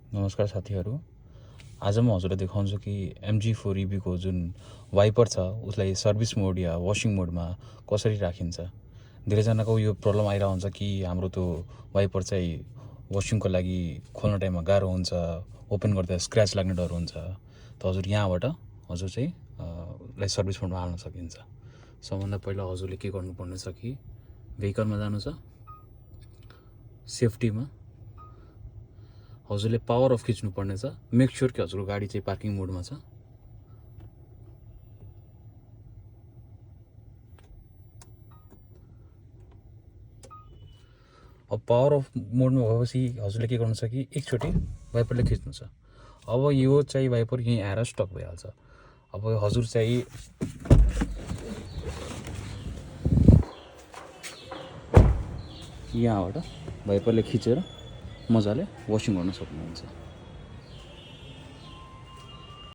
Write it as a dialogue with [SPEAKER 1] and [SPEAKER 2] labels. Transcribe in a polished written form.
[SPEAKER 1] नमस्कार साथीहरू। आज म हजुरलाई देखाउँछु कि MG4EB को जुन वाइपर छ उसलाई सर्भिस मोड या वाशिङ मोडमा कसरी राखिन्छ। धेरैजनाको यो प्रब्लम आइरहेको हुन्छ कि हाम्रो त्यो वाइपर चाहिँ वाशिङको लागि खोल्न टाइममा गाह्रो हुन्छ, ओपन गर्दा स्क्रैच लाग्ने डर हुन्छ। त हजुर यहाँबाट हजुर चाहिँ लाई सर्भिस मोडमा हाल्न सकिन्छ। सबभन्दा पहिला हजुरले के गर्नुपर्ने छ कि भेहिकलमा जानु छ, सेफ्टीमा हजुरले पावर अफ खिच्नु पर्ने छ। मेक स्योर कि हजुरको गाडी चाहिँ पार्किङ मोडमा छ। अब पावर अफ मोडमा भएपछि हजुरले के गर्नु छ कि एकचोटि वाइपरले खिच्नु छ। अब यो चाहिँ वाइपर यहीँ आएर स्टक भइहाल्छ। अब हजुर चाहिँ यहाँबाट वाइपरले खिचेर मजाले वासिङ गर्न सक्नुहुन्छ।